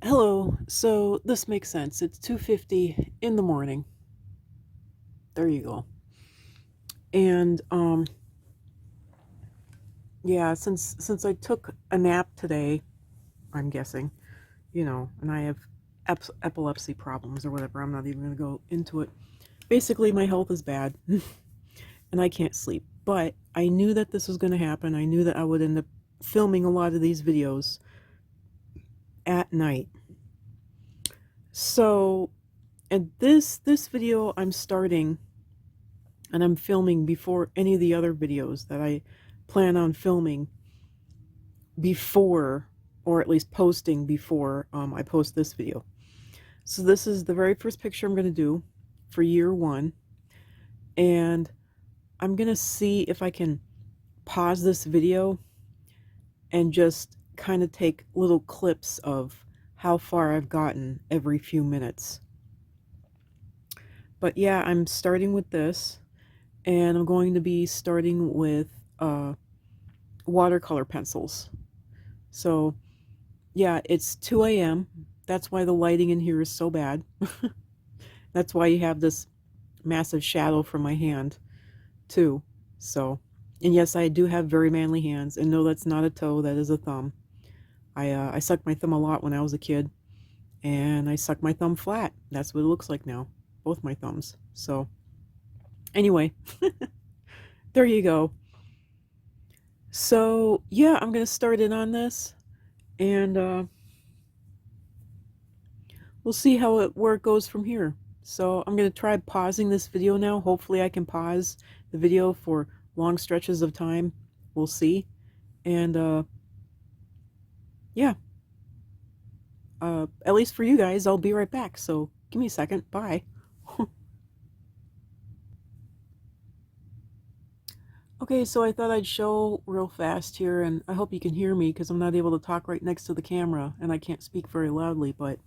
Hello, so this makes sense. It's 2:50 in the morning. There you go. And yeah, since I took a nap today, I'm guessing, and I have epilepsy problems or whatever. I'm not even going to go into it. Basically, my health is bad and I can't sleep. But I knew that this was going to happen. I knew that I would end up filming a lot of these videos at night. So, and this video I'm starting and I'm filming before any of the other videos that I plan on filming before, or at least posting before I post this video. So this is the very first picture I'm going to do for year one, and I'm going to see if I can pause this video and just kind of take little clips of how far I've gotten every few minutes. But yeah, I'm starting with this, and I'm going to be starting with watercolor pencils. So yeah, it's 2 a.m. That's why the lighting in here is so bad. That's why you have this massive shadow from my hand, too. So, and yes, I do have very manly hands. And no, that's not a toe, that is a thumb. I sucked my thumb a lot when I was a kid, and I suck my thumb flat. That's what it looks like now, both my thumbs. So, anyway, there you go. So, yeah, I'm going to start in on this, and we'll see where it goes from here. So I'm going to try pausing this video now. Hopefully I can pause the video for long stretches of time. We'll see. And yeah, at least for you guys, I'll be right back. So give me a second. Bye. Okay, so I thought I'd show real fast here, and I hope you can hear me because I'm not able to talk right next to the camera and I can't speak very loudly. But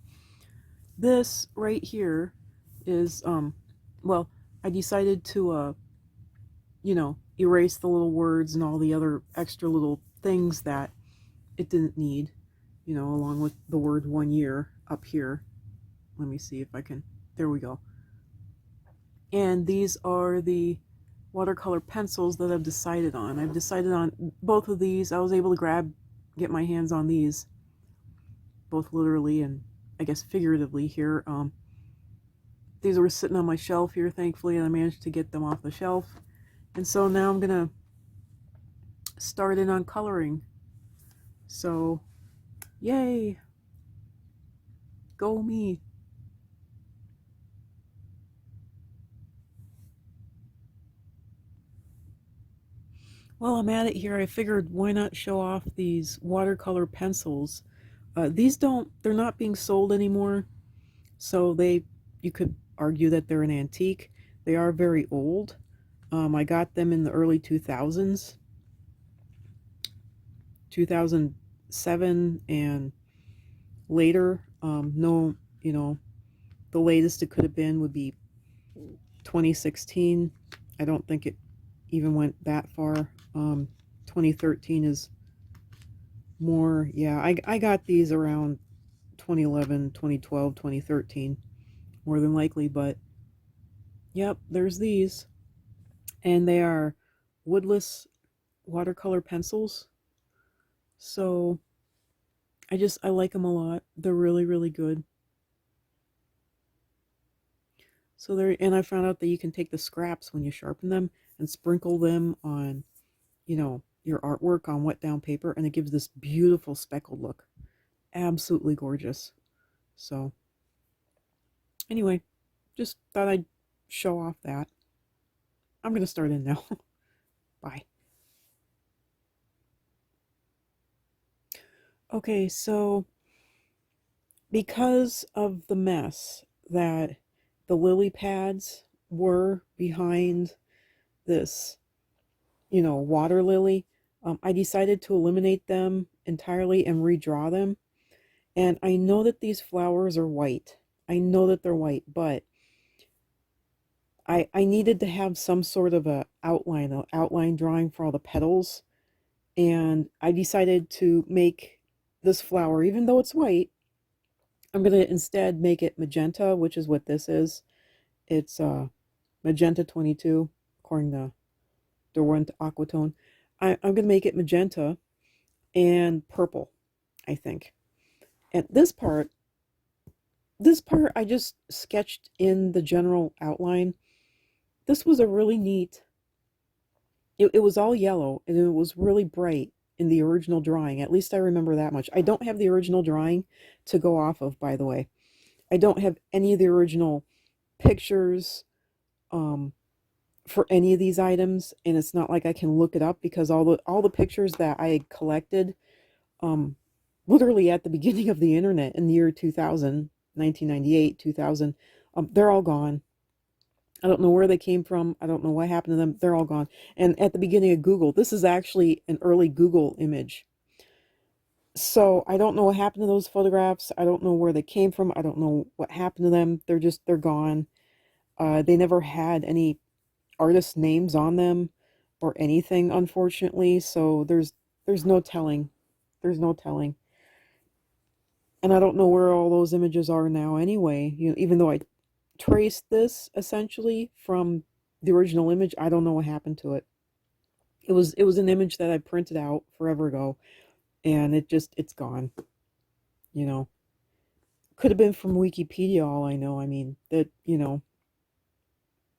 this right here is, well, I decided to erase the little words and all the other extra little things that it didn't need, along with the word 1 year up here. Let me see if I can, there we go. And these are the watercolor pencils that I've decided on. I've decided on both of these. I was able to get my hands on these, both literally and I guess figuratively here. These were sitting on my shelf here, thankfully, and I managed to get them off the shelf. And so now I'm going to start in on coloring. So, yay! Go me! While I'm at it here, I figured why not show off these watercolor pencils. They're not being sold anymore, so you could argue that they're an antique. They are very old. I got them in the early 2000s, 2007 and later. No, the latest it could have been would be 2016. I don't think it even went that far. 2013 is more, yeah, I got these around 2011, 2012, 2013, more than likely, but yep, there's these. And they are woodless watercolor pencils. So I like them a lot. They're really, really good. So and I found out that you can take the scraps when you sharpen them and sprinkle them on, your artwork on wet down paper, and it gives this beautiful speckled look. Absolutely gorgeous. So anyway, just thought I'd show off that. I'm going to start in now. Bye. Okay, so because of the mess that the lily pads were behind this, water lily, I decided to eliminate them entirely and redraw them. And I know that these flowers are white. I know that they're white, but I needed to have some sort of an outline drawing for all the petals. And I decided to make this flower, even though it's white, I'm going to instead make it magenta, which is what this is. It's magenta 22, according to Derwent Aquatone. I'm going to make it magenta and purple, I think. And this part I just sketched in the general outline. This was a really neat, it was all yellow and it was really bright in the original drawing. At least I remember that much. I don't have the original drawing to go off of, by the way. I don't have any of the original pictures um, for any of these items, and it's not like I can look it up because all the pictures that I had collected um, literally at the beginning of the internet in the year 2000, 1998, 2000, they're all gone. I don't know where they came from. I don't know what happened to them. They're all gone. And at the beginning of Google, this is actually an early Google image. So I don't know what happened to those photographs. I don't know where they came from. I don't know what happened to them. They're gone. They never had any artist names on them or anything, unfortunately. So there's no telling. There's no telling. And I don't know where all those images are now anyway. Even though I traced this essentially from the original image, I don't know what happened to it. It was an image that I printed out forever ago, and it's gone. You know, could have been from Wikipedia. All I know. I mean that of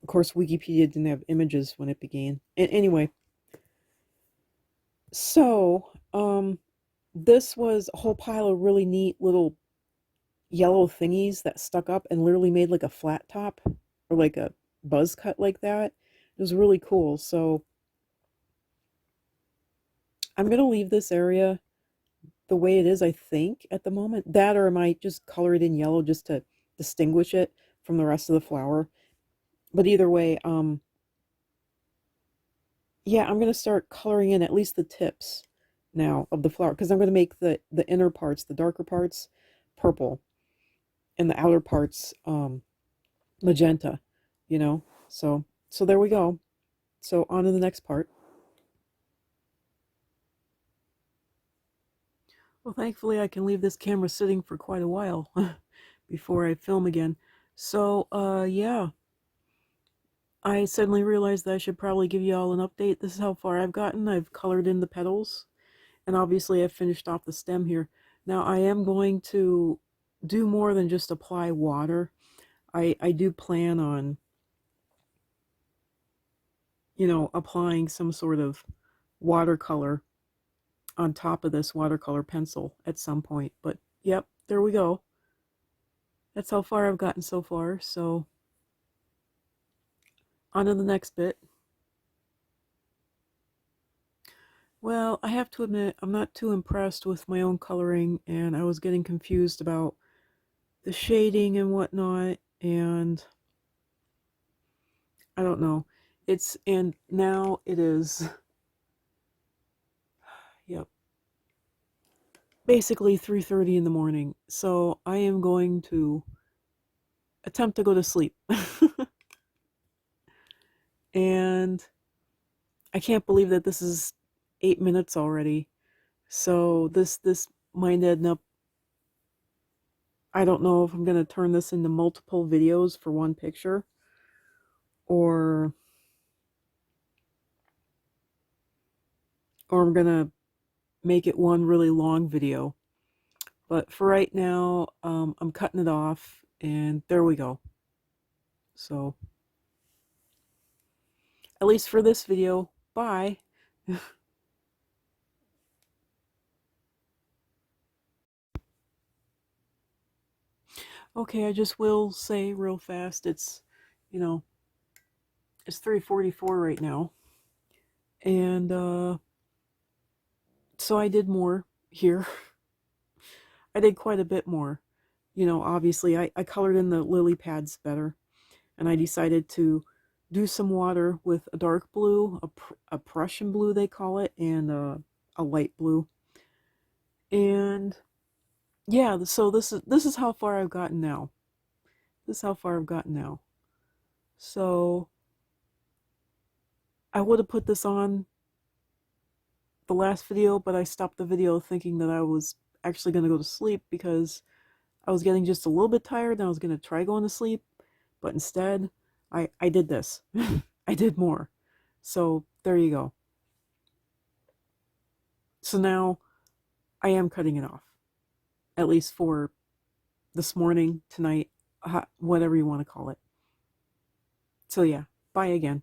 course Wikipedia didn't have images when it began. And anyway, so this was a whole pile of really neat little yellow thingies that stuck up and literally made like a flat top or like a buzz cut like that. It was really cool. So I'm going to leave this area the way it is, I think, at the moment. That, or I might just color it in yellow just to distinguish it from the rest of the flower. But either way, yeah, I'm going to start coloring in at least the tips now of the flower because I'm going to make the inner parts, the darker parts, purple and the outer parts magenta, you know. So there we go. So on to the next part. Well, thankfully I can leave this camera sitting for quite a while before I film again. So yeah, I suddenly realized that I should probably give you all an update. This is how far I've gotten. I've colored in the petals, and obviously I've finished off the stem here. Now I am going to do more than just apply water. I do plan on, applying some sort of watercolor on top of this watercolor pencil at some point. But yep, there we go. That's how far I've gotten so far. So on to the next bit. Well, I have to admit, I'm not too impressed with my own coloring, and I was getting confused about the shading and whatnot, and I don't know. And now it is, yep, basically 3:30 in the morning. So I am going to attempt to go to sleep. And I can't believe that this is 8 minutes already. So this might end up, I don't know if I'm going to turn this into multiple videos for one picture or I'm going to make it one really long video. But for right now, I'm cutting it off, and there we go. So, at least for this video, bye. Okay, I just will say real fast, you know, it's 3:44 right now. And, so I did more here. I did quite a bit more. Obviously, I colored in the lily pads better, and I decided to do some water with a dark blue, a Prussian blue they call it, and a light blue. And yeah, so this is how far I've gotten now. This is how far I've gotten now. So I would have put this on the last video, but I stopped the video thinking that I was actually going to go to sleep because I was getting just a little bit tired and I was going to try going to sleep, but instead I did this. I did more. So there you go. So now I am cutting it off, at least for this morning, tonight, whatever you want to call it. So yeah, bye again.